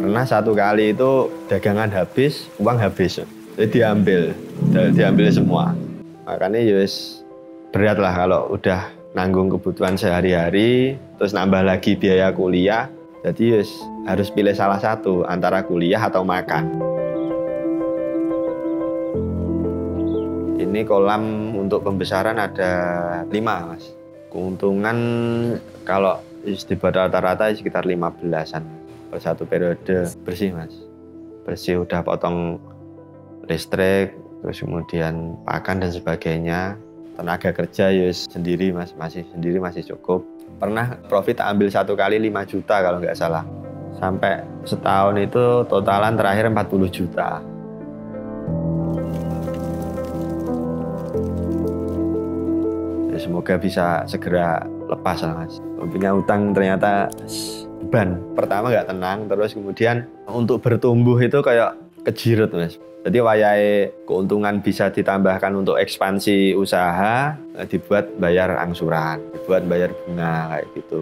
Pernah satu kali itu dagangan habis, uang habis. Jadi diambil semua. Makanya yus berat lah kalau udah nanggung kebutuhan sehari-hari, terus nambah lagi biaya kuliah. Jadi yus harus pilih salah satu antara kuliah atau makan. Ini kolam untuk pembesaran ada 5, Mas. Keuntungan kalau dibuat rata-rata sekitar 15-an per satu periode. Bersih, Mas. Bersih, udah potong listrik, terus kemudian pakan dan sebagainya. Tenaga kerja yus sendiri, Mas, masih cukup. Pernah profit ambil satu kali 5 juta kalau nggak salah. Sampai setahun itu totalan terakhir 40 juta. Semoga bisa segera lepas lah, Mas. Punya utang ternyata beban. Pertama nggak tenang, terus kemudian untuk bertumbuh itu kayak kejirut, Mas. Jadi wayahe keuntungan bisa ditambahkan untuk ekspansi usaha, dibuat bayar angsuran, dibuat bayar bunga kayak gitu.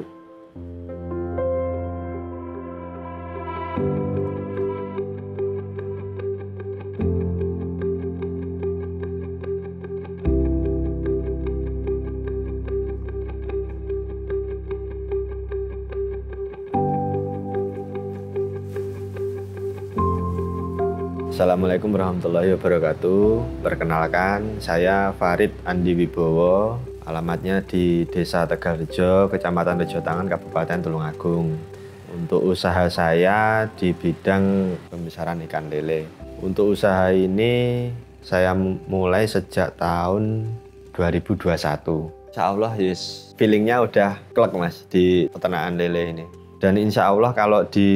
Assalamualaikum warahmatullahi wabarakatuh. Perkenalkan, saya Farid Andi Wibowo. Alamatnya di Desa Tegalrejo, Kecamatan Rejotangan, Kabupaten Tulungagung. Untuk usaha saya di bidang pembesaran ikan lele. Untuk usaha ini saya mulai sejak tahun 2021. Insya Allah feelingnya udah klek, Mas, di peternakan lele ini. Dan insya Allah kalau di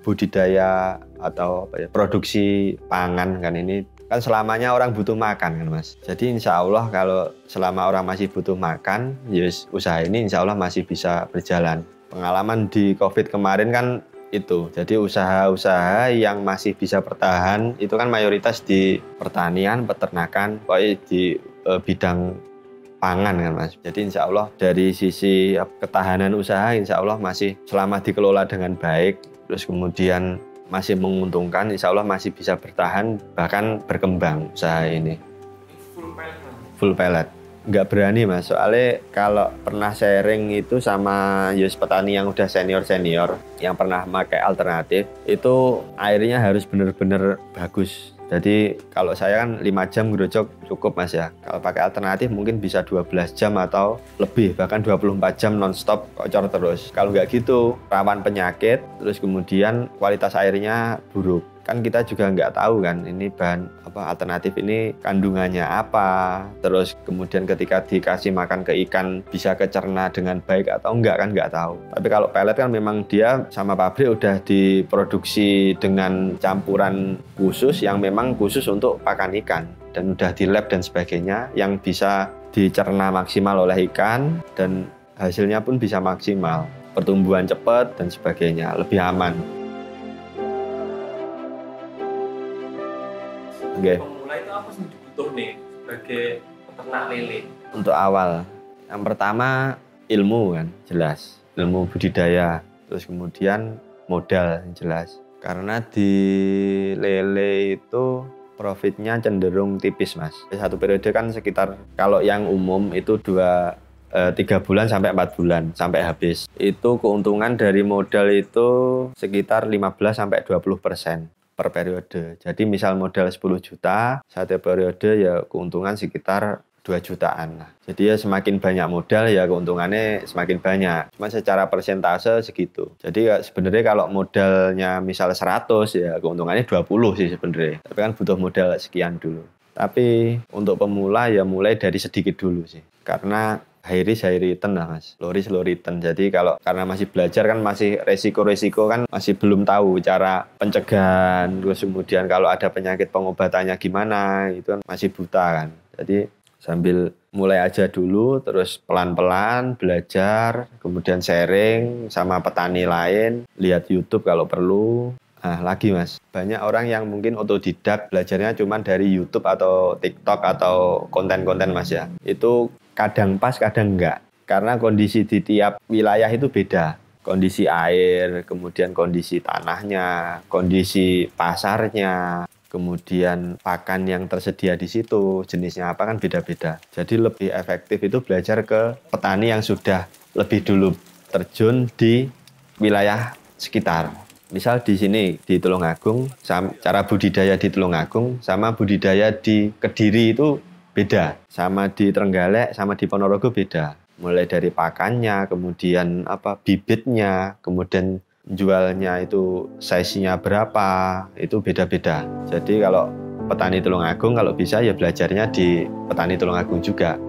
budidaya atau produksi pangan kan ini kan selamanya orang butuh makan kan, Mas. Jadi insya Allah kalau selama orang masih butuh makan, usaha ini insya Allah masih bisa berjalan. Pengalaman di COVID kemarin kan itu, jadi usaha-usaha yang masih bisa bertahan itu kan mayoritas di pertanian, peternakan, pokoknya di bidang pangan kan, Mas. Jadi insya Allah dari sisi ketahanan usaha insya Allah masih selama dikelola dengan baik, terus kemudian masih menguntungkan, insya Allah masih bisa bertahan, bahkan berkembang usaha ini. Full pellet. Nggak berani, Mas, soalnya kalau pernah sharing itu sama petani yang udah senior-senior, yang pernah pakai alternatif, itu airnya harus benar-benar bagus. Jadi kalau saya kan 5 jam gerojok cukup, Mas, ya. Kalau pakai alternatif mungkin bisa 12 jam atau lebih, bahkan 24 jam non-stop kocor terus. Kalau nggak gitu rawan penyakit, terus kemudian kualitas airnya buruk. Kan kita juga nggak tahu kan ini bahan alternatif ini kandungannya apa, terus kemudian ketika dikasih makan ke ikan bisa kecerna dengan baik atau enggak kan nggak tahu. Tapi kalau pellet kan memang dia sama pabrik udah diproduksi dengan campuran khusus yang memang khusus untuk pakan ikan dan udah di lab dan sebagainya yang bisa dicerna maksimal oleh ikan dan hasilnya pun bisa maksimal, pertumbuhan cepat dan sebagainya, lebih aman. Okay. Pemula itu apa sih dibutuh nih sebagai peternak lele? Untuk awal, yang pertama ilmu kan jelas, ilmu budidaya, terus kemudian modal yang jelas. Karena di lele itu profitnya cenderung tipis, Mas. Satu periode kan sekitar kalau yang umum itu 3 bulan sampai 4 bulan sampai habis. Itu keuntungan dari modal itu sekitar 15-20% per periode. Jadi misal modal 10 juta, satu periode ya keuntungan sekitar 2 jutaan lah. Jadi ya semakin banyak modal ya keuntungannya semakin banyak. Cuma secara persentase segitu. Jadi ya sebenarnya kalau modalnya misal 100 ya keuntungannya 20 sih sebenarnya. Tapi kan butuh modal sekian dulu. Tapi untuk pemula ya mulai dari sedikit dulu sih. Karena high risk high return lah, Mas. Low risk low return. Jadi karena masih belajar kan masih resiko-resiko kan masih belum tahu cara pencegahan. Terus kemudian kalau ada penyakit pengobatannya gimana, itu kan masih buta kan. Jadi sambil mulai aja dulu, terus pelan-pelan belajar, kemudian sharing sama petani lain, lihat YouTube kalau perlu. Nah lagi, Mas, banyak orang yang mungkin otodidak belajarnya cuma dari YouTube atau TikTok atau konten-konten, Mas, ya. Itu kadang pas, kadang enggak. Karena kondisi di tiap wilayah itu beda. kondisi air, kemudian kondisi tanahnya, kondisi pasarnya, kemudian pakan yang tersedia di situ, jenisnya apa kan beda-beda. Jadi lebih efektif itu belajar ke petani yang sudah lebih dulu terjun di wilayah sekitar. Misal di sini di Tulungagung, cara budidaya di Tulungagung sama budidaya di Kediri itu beda. Sama di Trenggalek sama di Ponorogo beda. Mulai dari pakannya, kemudian bibitnya, kemudian jualnya itu size-nya berapa, itu beda-beda. Jadi kalau petani Tulungagung kalau bisa ya belajarnya di petani Tulungagung juga.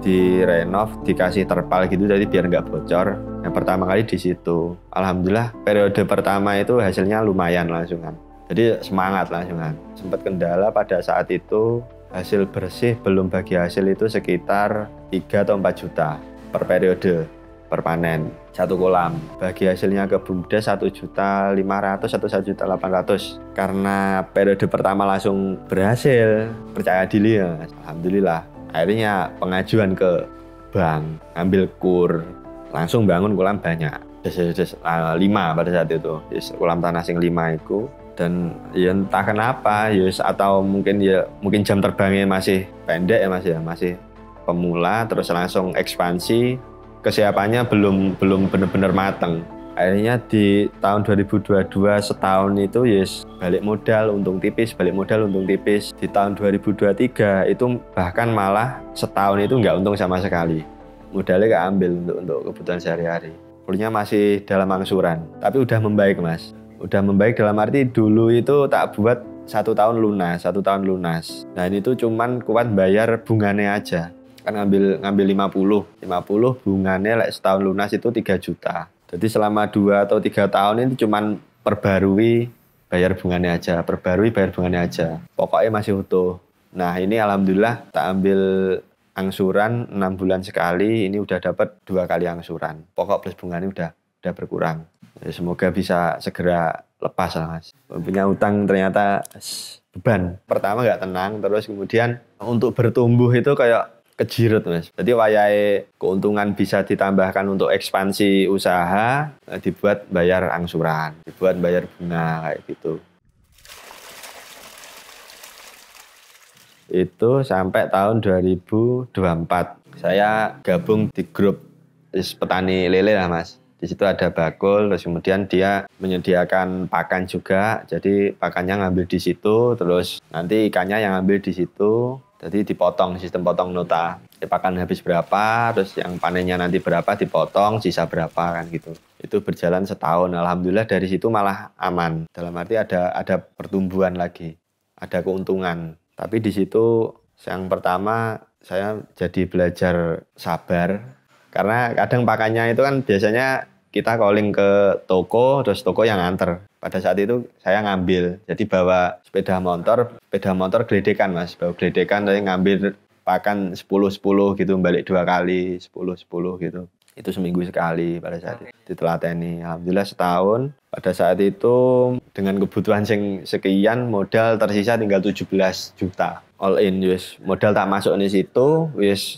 Direnov, dikasih terpal gitu jadi biar nggak bocor. Yang pertama kali di situ. Alhamdulillah periode pertama itu hasilnya lumayan langsungan. Jadi semangat langsungan. Sempat kendala pada saat itu hasil bersih belum bagi hasil itu sekitar 3 atau 4 juta per periode per panen. 1 kolam. Bagi hasilnya ke BUMDes 1.500.000 atau 1.800.000. Karena periode pertama langsung berhasil, percaya diri ya. Alhamdulillah. Akhirnya pengajuan ke bank, ambil kur, langsung bangun kolam banyak. 5 pada saat itu, kolam tanah sing 5 itu. Dan ya entah kenapa, atau mungkin jam terbangnya masih pendek ya Mas ya, masih pemula, terus langsung ekspansi, kesiapannya belum benar-benar mateng. Akhirnya di tahun 2022 setahun itu balik modal untung tipis, balik modal untung tipis. Di tahun 2023 itu bahkan malah setahun itu nggak untung sama sekali. Modalnya keambil untuk kebutuhan sehari-hari. Kuliahnya masih dalam angsuran, tapi udah membaik Mas. Udah membaik dalam arti dulu itu tak buat 1 tahun lunas. Nah ini tuh cuman kuat bayar bunganya aja. Kan ngambil 50 bunganya setahun lunas itu 3 juta. Jadi selama 2 atau 3 tahun ini cuman perbarui bayar bunganya aja. Pokoknya masih utuh. Nah ini alhamdulillah tak ambil angsuran 6 bulan sekali, ini udah dapat 2 kali angsuran. Pokok plus bunganya udah berkurang. Ya, semoga bisa segera lepas lah Mas. Punya utang ternyata beban. Pertama nggak tenang, terus kemudian untuk bertumbuh itu kayak kejirut Mas. Jadi wayahe keuntungan bisa ditambahkan untuk ekspansi usaha, dibuat bayar angsuran, dibuat bayar bunga kayak gitu. Itu sampai tahun 2024. Saya gabung di grup petani lele lah Mas. Di situ ada bakul, terus kemudian dia menyediakan pakan juga. Jadi pakannya ngambil di situ, terus nanti ikannya yang ngambil di situ. Jadi dipotong, sistem potong nota. Pakan habis berapa, terus yang panennya nanti berapa dipotong, sisa berapa kan gitu. Itu berjalan setahun. Alhamdulillah dari situ malah aman. Dalam arti ada pertumbuhan lagi, ada keuntungan. Tapi di situ yang pertama saya jadi belajar sabar. Karena kadang pakannya itu kan biasanya kita calling ke toko, terus toko yang nganter. Pada saat itu saya ngambil, jadi bawa sepeda motor geledekan Mas, bawa geledekan, saya ngambil pakan 10-10 gitu, balik 2 kali, 10-10 gitu. Itu seminggu sekali pada saat itu, ditelateni. Alhamdulillah setahun, pada saat itu dengan kebutuhan sekian, modal tersisa tinggal 17 juta. All in, modal tak masuk di situ,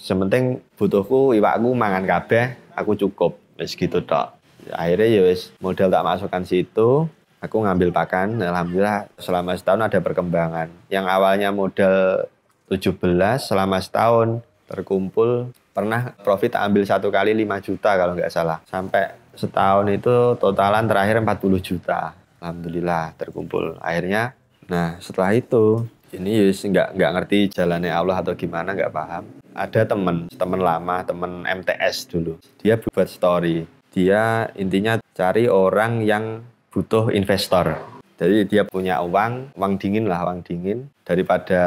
sementing butuhku, iwakku, mangan kabeh, aku cukup, gitu tok. Akhirnya modal tak masukkan situ, aku ngambil pakan. Alhamdulillah selama setahun ada perkembangan. Yang awalnya modal 17 selama setahun terkumpul, pernah profit ambil 1 kali 5 juta kalau nggak salah. Sampai setahun itu totalan terakhir 40 juta. Alhamdulillah terkumpul. Akhirnya, nah setelah itu ini nggak ngerti jalannya Allah atau gimana, nggak paham. Ada temen lama, temen MTS dulu. Dia buat story. Dia intinya cari orang yang butuh investor. Jadi dia punya uang dingin. Daripada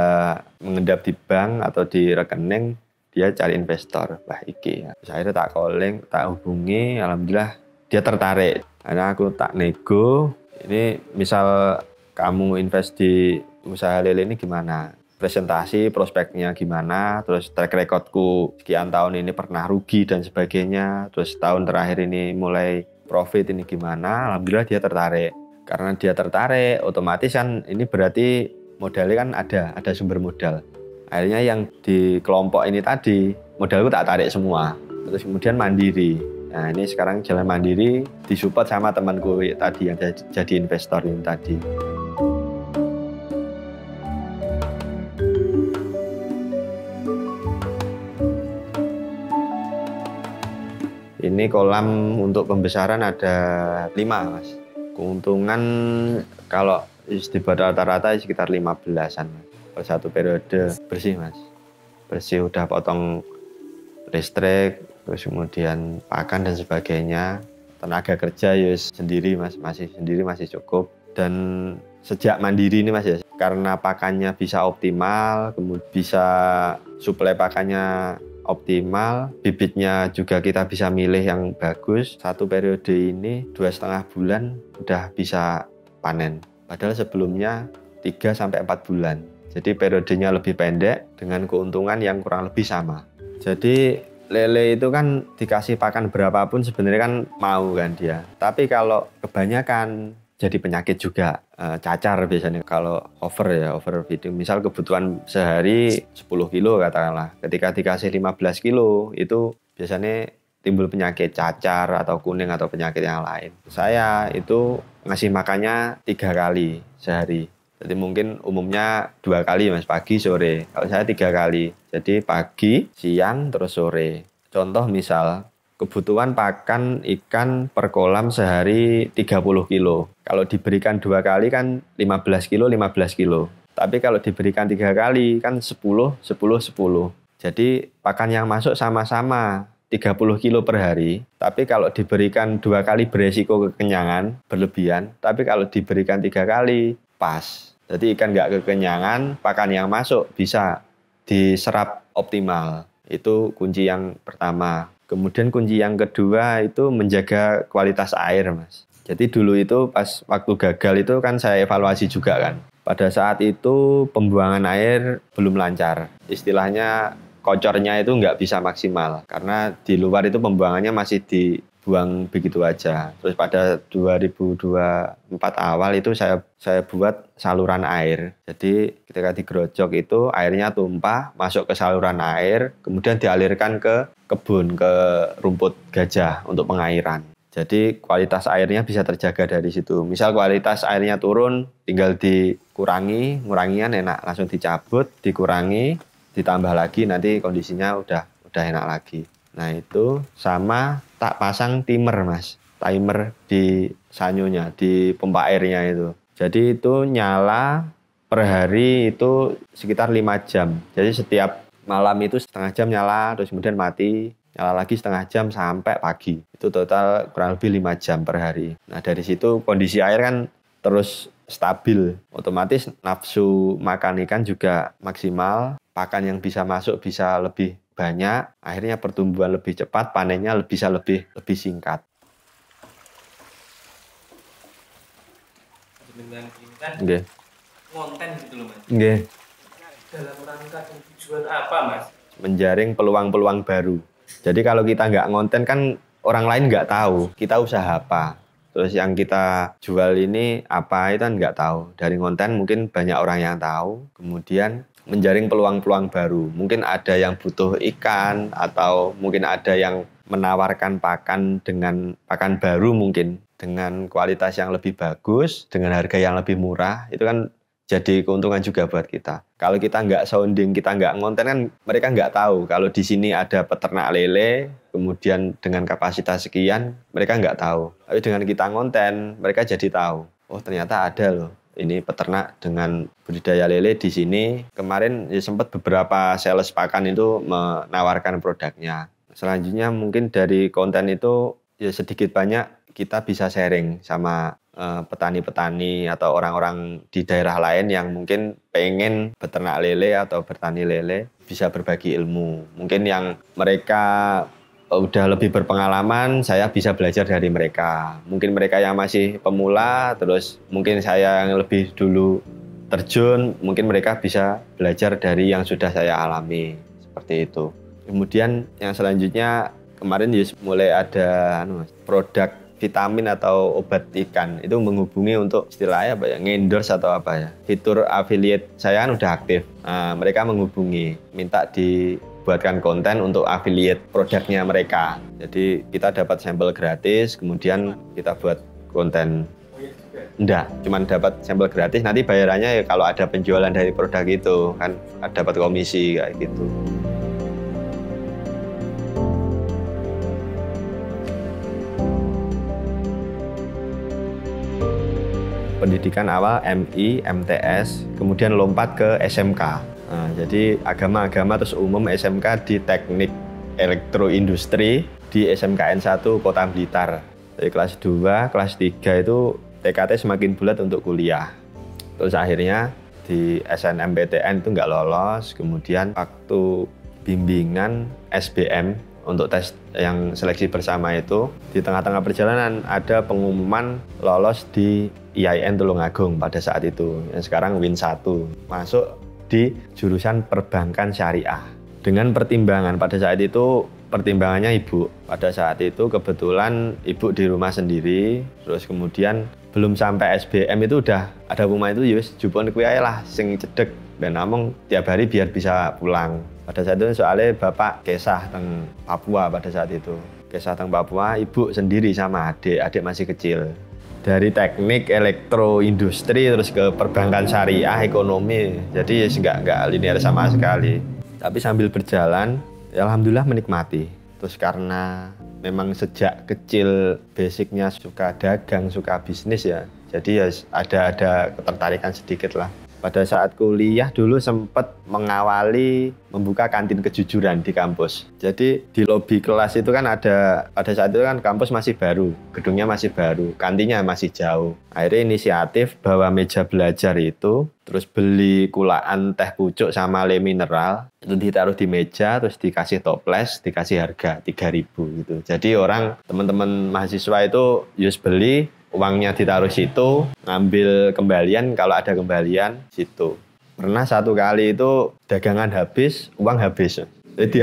mengendap di bank atau di rekening, dia cari investor. Wah iki. Akhirnya tak calling, tak hubungi, alhamdulillah dia tertarik. Karena aku tak nego, ini misal kamu invest di usaha lele ini gimana? Presentasi, prospeknya gimana, terus track recordku sekian tahun ini pernah rugi dan sebagainya, terus tahun terakhir ini mulai profit ini gimana. Alhamdulillah dia tertarik. Karena dia tertarik, otomatis kan ini berarti modalnya kan ada sumber modal. Akhirnya yang di kelompok ini tadi modalku tak tarik semua, terus kemudian mandiri. Nah ini sekarang jalan mandiri disupport sama temanku tadi yang jadi investor ini tadi. Ini kolam untuk pembesaran ada 5 Mas. Keuntungan kalau dibuat rata-rata sekitar 15-an Mas. Per satu periode bersih Mas. Bersih, udah potong listrik, terus kemudian pakan dan sebagainya. Tenaga kerja ya sendiri Mas, masih cukup. Dan sejak mandiri ini Mas ya, karena pakannya bisa optimal, kemudian bisa suplai pakannya optimal, bibitnya juga kita bisa milih yang bagus. Satu periode ini 2,5 bulan udah bisa panen. Padahal sebelumnya 3-4 bulan. Jadi periodenya lebih pendek dengan keuntungan yang kurang lebih sama. Jadi lele itu kan dikasih pakan berapapun sebenarnya kan mau kan dia. Tapi kalau kebanyakan jadi penyakit juga, cacar biasanya kalau overfeeding. Misal kebutuhan sehari 10 kilo katakanlah, ketika dikasih 15 kilo itu biasanya timbul penyakit cacar atau kuning atau penyakit yang lain. Saya itu ngasih makannya 3 kali sehari. Jadi mungkin umumnya 2 kali Mas, pagi sore. Kalau saya 3 kali. Jadi pagi, siang, terus sore. Contoh misal kebutuhan pakan ikan per kolam sehari 30 kilo. Kalau diberikan 2 kali kan 15 kilo. Tapi kalau diberikan 3 kali kan 10. Jadi pakan yang masuk sama-sama 30 kilo per hari. Tapi kalau diberikan 2 kali beresiko kekenyangan, berlebihan. Tapi kalau diberikan 3 kali, pas. Jadi ikan nggak kekenyangan, pakan yang masuk bisa diserap optimal. Itu kunci yang pertama. Kemudian kunci yang kedua itu menjaga kualitas air Mas. Jadi dulu itu pas waktu gagal itu kan saya evaluasi juga kan. Pada saat itu pembuangan air belum lancar. Istilahnya kocornya itu nggak bisa maksimal. Karena di luar itu pembuangannya masih dibuang begitu aja. Terus pada 2024 awal itu saya buat saluran air. Jadi ketika digerojok itu airnya tumpah masuk ke saluran air, kemudian dialirkan ke kebun, ke rumput gajah untuk pengairan. Jadi kualitas airnya bisa terjaga dari situ. Misal kualitas airnya turun, tinggal ngurangian enak, langsung dicabut, dikurangi, ditambah lagi, nanti kondisinya udah enak lagi. Nah itu sama tak pasang timer Mas, timer di sanyonya, di pompa airnya itu. Jadi itu nyala per hari itu sekitar 5 jam. Jadi setiap malam itu setengah jam nyala, terus kemudian mati, nyala lagi setengah jam sampai pagi. Itu total kurang lebih 5 jam per hari. Nah dari situ kondisi air kan terus stabil. Otomatis nafsu makan ikan juga maksimal, pakan yang bisa masuk bisa lebih banyak, akhirnya pertumbuhan lebih cepat, panennya bisa lebih singkat. Dengan ini kan konten gitu loh Mas. Nggih. Dalam rangka dan tujuan apa Mas? Menjaring peluang-peluang baru. Jadi kalau kita nggak ngonten kan orang lain nggak tahu kita usaha apa. Terus yang kita jual ini apa itu kan nggak tahu. Dari konten mungkin banyak orang yang tahu. Kemudian menjaring peluang-peluang baru. Mungkin ada yang butuh ikan atau mungkin ada yang menawarkan pakan dengan pakan baru mungkin dengan kualitas yang lebih bagus, dengan harga yang lebih murah. Itu kan jadi keuntungan juga buat kita. Kalau kita nggak sounding, kita nggak ngonten kan mereka nggak tahu kalau di sini ada peternak lele, kemudian dengan kapasitas sekian, mereka nggak tahu. Tapi dengan kita ngonten, mereka jadi tahu. Oh ternyata ada loh, ini peternak dengan budidaya lele di sini. Kemarin ya sempat beberapa sales pakan itu menawarkan produknya. Selanjutnya mungkin dari konten itu ya sedikit banyak kita bisa sharing sama petani-petani atau orang-orang di daerah lain yang mungkin pengen beternak lele atau bertani lele, bisa berbagi ilmu. Mungkin yang mereka udah lebih berpengalaman, saya bisa belajar dari mereka. Mungkin mereka yang masih pemula, terus mungkin saya yang lebih dulu terjun, mungkin mereka bisa belajar dari yang sudah saya alami. Seperti itu. Kemudian yang selanjutnya kemarin mulai ada produk vitamin atau obat ikan itu menghubungi untuk istilahnya apa ya, ngendorse atau apa ya, fitur affiliate saya kan udah aktif. Nah, mereka menghubungi minta dibuatkan konten untuk affiliate produknya mereka. Jadi kita dapat sampel gratis, kemudian kita buat konten. Enggak, cuman dapat sampel gratis, nanti bayarannya ya kalau ada penjualan dari produk itu kan dapat komisi kayak gitu. Pendidikan awal MI, MTS, kemudian lompat ke SMK. Nah, jadi agama-agama terus umum SMK di Teknik Elektroindustri di SMKN 1 Kota Blitar. Dari kelas 2, kelas 3 itu TKT semakin bulat untuk kuliah. Terus akhirnya di SNMPTN itu nggak lolos, kemudian waktu bimbingan SBM untuk tes yang seleksi bersama itu, di tengah-tengah perjalanan ada pengumuman lolos di IAIN Tulungagung pada saat itu, yang sekarang Win 1, masuk di jurusan perbankan syariah. Dengan pertimbangan pada saat itu, pertimbangannya ibu. Pada saat itu kebetulan ibu di rumah sendiri, terus kemudian belum sampai SBM itu udah ada rumah itu yus jupon kuwi ae lah sing cedek dan namung tiap hari biar bisa pulang. Pada saat itu soalnya bapak kesah teng Papua pada saat itu. Kesah teng Papua, ibu sendiri sama adik masih kecil. Dari teknik elektroindustri terus ke perbankan syariah ekonomi. Jadi ya nggak linear sama sekali. Tapi sambil berjalan ya alhamdulillah menikmati. Terus karena memang sejak kecil basicnya suka dagang, suka bisnis ya. Jadi ya ada ketertarikan sedikit lah. Pada saat kuliah dulu sempat mengawali membuka kantin kejujuran di kampus. Jadi di lobi kelas itu kan ada, pada saat itu kan kampus masih baru, gedungnya masih baru, kantinnya masih jauh. Akhirnya inisiatif bawa meja belajar itu, terus beli kulaan teh pucuk sama le mineral, itu ditaruh di meja, terus dikasih toples, dikasih harga 3.000 gitu. Jadi orang, teman-teman mahasiswa itu yus beli, uangnya ditaruh situ, ngambil kembalian kalau ada kembalian situ. Pernah satu kali itu dagangan habis, uang habis. Jadi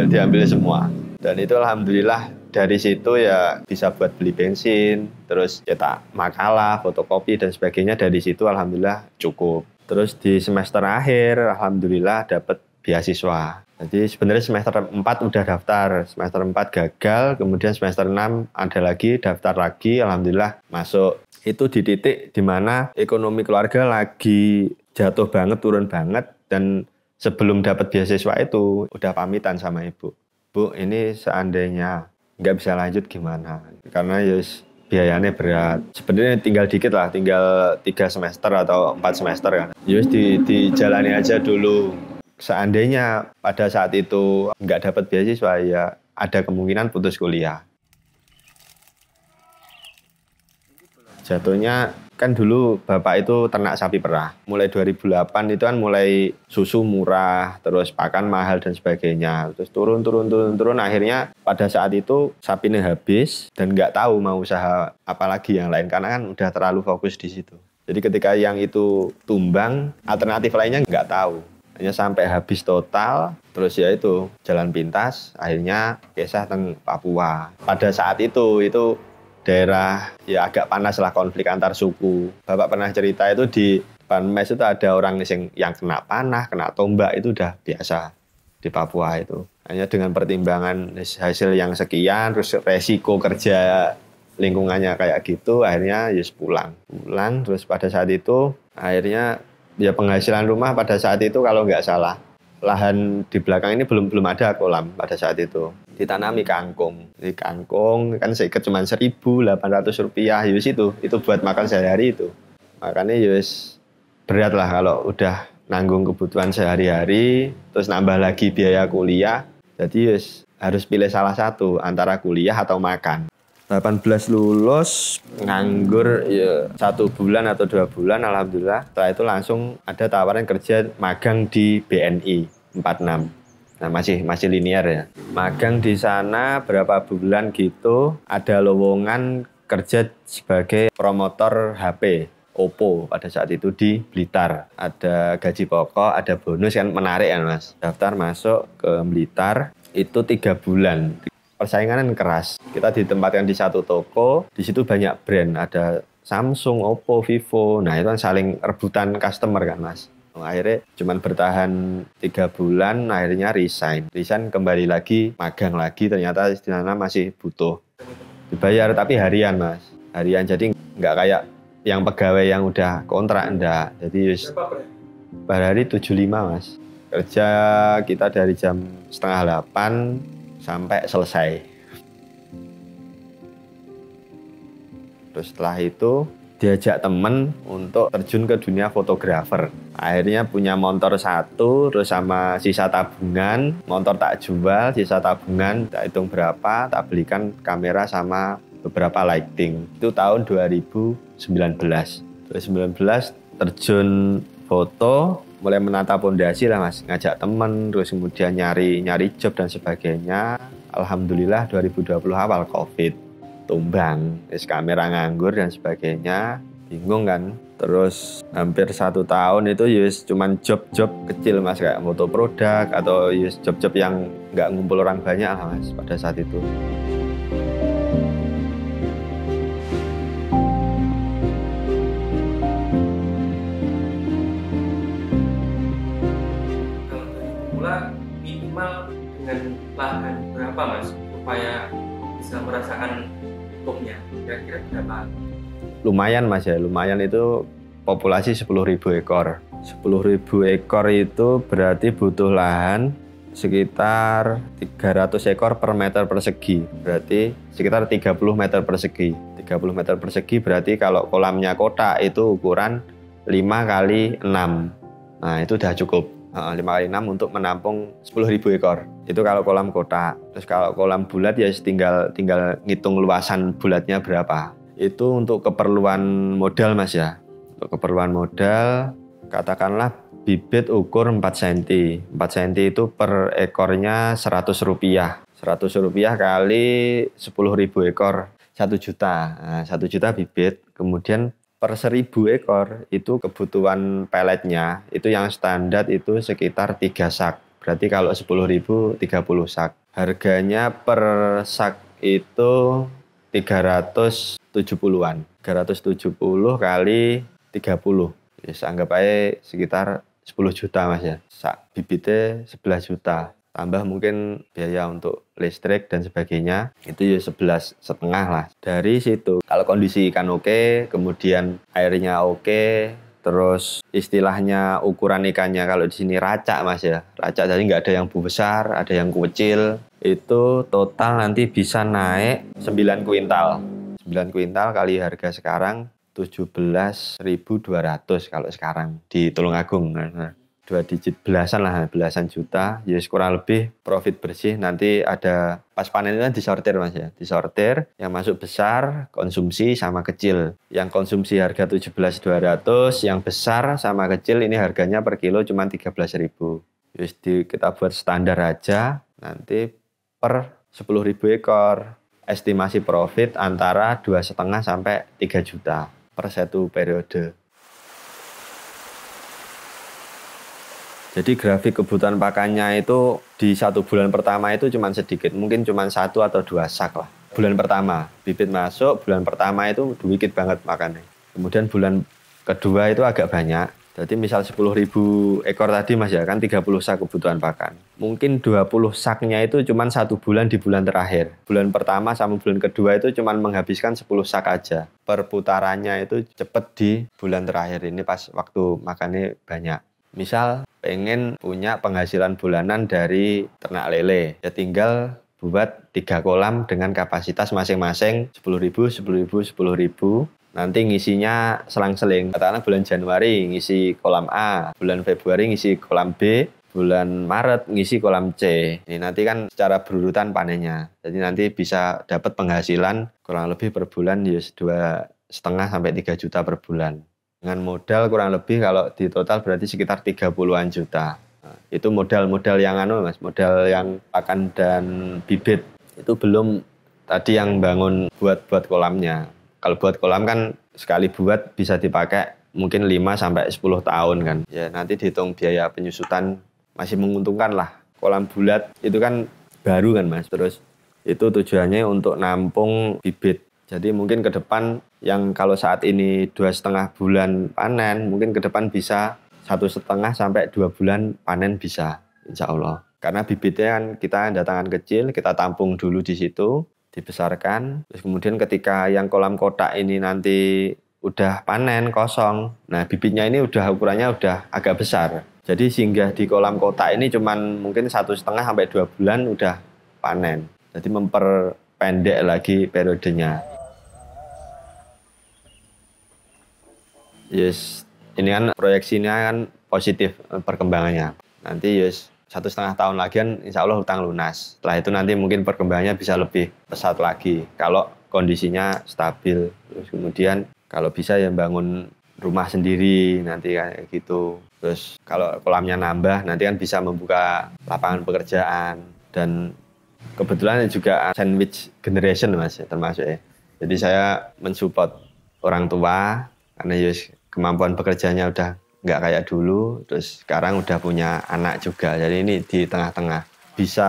diambil semua. Dan itu alhamdulillah dari situ ya bisa buat beli bensin, terus cetak makalah, fotokopi dan sebagainya, dari situ alhamdulillah cukup. Terus di semester akhir alhamdulillah dapat beasiswa. Jadi sebenarnya semester 4 udah daftar, semester 4 gagal, kemudian semester 6 ada lagi, daftar lagi, alhamdulillah masuk. Itu di titik di mana ekonomi keluarga lagi jatuh banget, turun banget, dan sebelum dapat beasiswa itu udah pamitan sama ibu. Bu, ini seandainya nggak bisa lanjut gimana? Karena yus biayanya berat. Sebenarnya tinggal dikit lah, tinggal 3 semester atau 4 semester kan. Yus dijalani aja dulu. Seandainya pada saat itu nggak dapat beasiswa, ya ada kemungkinan putus kuliah. Jatuhnya kan dulu bapak itu ternak sapi perah. Mulai 2008 itu kan mulai susu murah, terus pakan mahal dan sebagainya. Terus turun. Akhirnya pada saat itu sapinya habis dan nggak tahu mau usaha apa lagi yang lain karena kan udah terlalu fokus di situ. Jadi ketika yang itu tumbang, alternatif lainnya nggak tahu. Hanya sampai habis total, terus ya itu jalan pintas, akhirnya kesah teng Papua. Pada saat itu daerah ya agak panas lah, konflik antar suku. Bapak pernah cerita itu di Banmes itu ada orang yang kena panah, kena tombak, itu udah biasa di Papua itu. Hanya dengan pertimbangan hasil yang sekian, terus resiko kerja lingkungannya kayak gitu, akhirnya ya pulang. Terus pada saat itu akhirnya ya penghasilan rumah pada saat itu kalau nggak salah, lahan di belakang ini belum ada kolam pada saat itu. Ditanami kangkung. Di kangkung kan seikat cuma Rp1.800, yus itu buat makan sehari-hari itu. Makanya yus berat lah kalau udah nanggung kebutuhan sehari-hari, terus nambah lagi biaya kuliah. Jadi yus harus pilih salah satu antara kuliah atau makan. 18 lulus, nganggur ya 1 bulan atau 2 bulan, alhamdulillah. Setelah itu langsung ada tawaran kerja magang di BNI 46. Nah masih linear ya. Magang di sana berapa bulan gitu, ada lowongan kerja sebagai promotor HP Oppo pada saat itu di Blitar. Ada gaji pokok, ada bonus, kan menarik ya mas. Daftar masuk ke Blitar itu 3 bulan. persaingan kan keras. Kita ditempatkan di satu toko, di situ banyak brand, ada Samsung, Oppo, Vivo. Nah, itu kan saling rebutan customer kan, Mas. Akhirnya cuman bertahan 3 bulan, akhirnya resign. Resign kembali lagi, magang lagi, ternyata di sana masih butuh. Dibayar tapi harian, Mas. Harian, jadi nggak kayak yang pegawai yang udah kontrak, enggak. Jadi per hari 75, Mas. Kerja kita dari jam 7:30 sampai selesai. Terus setelah itu diajak temen untuk terjun ke dunia fotografer. Akhirnya punya motor satu, terus sama sisa tabungan. Motor tak jual, sisa tabungan tak hitung berapa, tak belikan kamera sama beberapa lighting. Itu tahun 2019. 2019 terjun foto, mulai menata pondasi lah, Mas. Ngajak temen, terus kemudian nyari job dan sebagainya. Alhamdulillah 2020 awal COVID. Tumbang, kamera nganggur dan sebagainya, bingung kan. Terus hampir 1 tahun itu yus cuman job-job kecil, Mas, kayak foto produk atau yus job-job yang nggak ngumpul orang banyak lah, Mas, pada saat itu. Kalau dari pemula minimal dengan lahan berapa, Mas, supaya bisa merasakan untungnya? Kira-kira berapa? Lumayan, Mas, ya. Lumayan itu populasi 10.000 ekor. 10.000 ekor itu berarti butuh lahan sekitar 300 ekor per meter persegi. Berarti sekitar 30 meter persegi. 30 meter persegi berarti kalau kolamnya kotak itu ukuran 5 kali 6. Nah, itu udah cukup. 5 kali 6 untuk menampung 10.000 ekor. Itu kalau kolam kotak. Terus kalau kolam bulat ya tinggal ngitung luasan bulatnya berapa. Itu untuk keperluan modal, Mas, ya. Untuk keperluan modal, katakanlah bibit ukur 4 cm. 4 cm itu per ekornya Rp100. Rp100 kali 10.000 ekor, 1 juta. Nah, 1 juta bibit. Kemudian per 1.000 ekor itu kebutuhan peletnya itu yang standar itu sekitar 3 sak. Berarti kalau 10.000 30 sak. Harganya per sak itu 370-an. 370 kali 30. Ya, anggap aja sekitar 10 juta, Mas, ya. Sak bibitnya 11 juta. Tambah mungkin biaya untuk listrik dan sebagainya, itu ya 11,5 lah. Dari situ, kalau kondisi ikan oke, kemudian airnya oke, terus istilahnya ukuran ikannya kalau di sini racak, Mas, ya. Racak, jadi nggak ada yang besar, ada yang kecil. Itu total nanti bisa naik 9 kuintal. 9 kuintal kali harga sekarang 17.200 kalau sekarang di Tulungagung. Nah, 2 digit belasan lah, belasan juta, ya kurang lebih profit bersih. Nanti ada pas panen itu kan disortir, Mas, ya. Disortir, yang masuk besar konsumsi sama kecil. Yang konsumsi harga 17.200, yang besar sama kecil ini harganya per kilo cuma 13.000. Jadi kita buat standar aja, nanti per 10.000 ekor. Estimasi profit antara 2,5 sampai 3 juta per satu periode. Jadi grafik kebutuhan pakannya itu di 1 bulan pertama itu cuma sedikit, mungkin cuma 1 atau 2 sak lah. Bulan pertama, bibit masuk, bulan pertama itu dikit banget makannya. Kemudian bulan kedua itu agak banyak. Jadi misal 10.000 ekor tadi, Mas, ya, kan 30 sak kebutuhan pakan. Mungkin 20 saknya itu cuma 1 bulan di bulan terakhir. Bulan pertama sama bulan kedua itu cuma menghabiskan 10 sak aja. Perputarannya itu cepet di bulan terakhir ini pas waktu makannya banyak. Misal pengen punya penghasilan bulanan dari ternak lele, ya tinggal buat 3 kolam dengan kapasitas masing-masing 10.000, 10.000, 10.000. Nanti ngisinya selang-seling. Katakanlah bulan Januari ngisi kolam A, bulan Februari ngisi kolam B, bulan Maret ngisi kolam C. Ini nanti kan secara berurutan panennya. Jadi nanti bisa dapat penghasilan kurang lebih per bulan ya 2,5 sampai 3 juta per bulan. Dengan modal kurang lebih kalau di total berarti sekitar 30-an juta. Nah, itu modal yang Mas, modal yang pakan dan bibit. Itu belum tadi yang bangun buat kolamnya. Kalau buat kolam kan sekali buat bisa dipakai mungkin 5 sampai 10 tahun kan. Ya nanti dihitung biaya penyusutan masih menguntungkan lah. Kolam bulat itu kan baru kan, Mas. Terus Itu tujuannya untuk nampung bibit. Jadi mungkin ke depan yang kalau saat ini 2,5 bulan panen, mungkin ke depan bisa 1,5 sampai 2 bulan panen bisa, insya Allah. Karena bibitnya kan kita datangkan kecil, kita tampung dulu di situ, dibesarkan. Terus kemudian ketika yang kolam kotak ini nanti udah panen kosong, nah bibitnya ini udah ukurannya udah agak besar. Jadi singgah di kolam kotak ini cuman mungkin 1,5 sampai 2 bulan udah panen. Jadi memperpendek lagi periodenya. Yes, ini kan proyeksinya kan positif perkembangannya. Nanti yes 1,5 tahun lagi kan insya Allah hutang lunas. Setelah itu nanti mungkin perkembangannya bisa lebih pesat lagi. Kalau kondisinya stabil. Terus kemudian kalau bisa ya bangun rumah sendiri nanti kayak gitu. Terus kalau kolamnya nambah nanti kan bisa membuka lapangan pekerjaan. Dan kebetulan juga sandwich generation mas termasuk ya. Jadi saya mensupport orang tua karena yes kemampuan bekerjanya udah nggak kayak dulu, terus sekarang udah punya anak juga, jadi ini di tengah-tengah bisa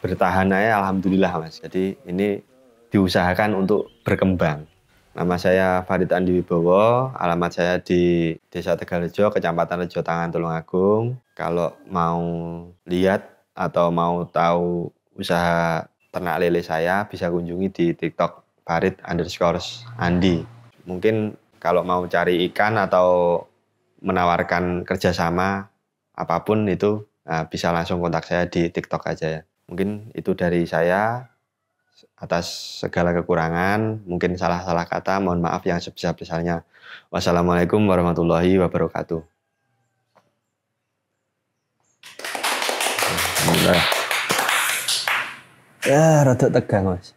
bertahan aja alhamdulillah mas. Jadi ini diusahakan untuk berkembang. Nama saya Farid Andi Wibowo, alamat saya di Desa Tegalrejo, Kecamatan Rejotangan, Tulungagung. Kalau mau lihat atau mau tahu usaha ternak lele saya bisa kunjungi di TikTok Farid_Andi. Mungkin kalau mau cari ikan atau menawarkan kerjasama apapun itu bisa langsung kontak saya di TikTok aja ya. Mungkin itu dari saya. Atas segala kekurangan, mungkin salah-salah kata, mohon maaf yang sebesar-besarnya. Wassalamualaikum warahmatullahi wabarakatuh. Alhamdulillah. Ya, rada tegang mas.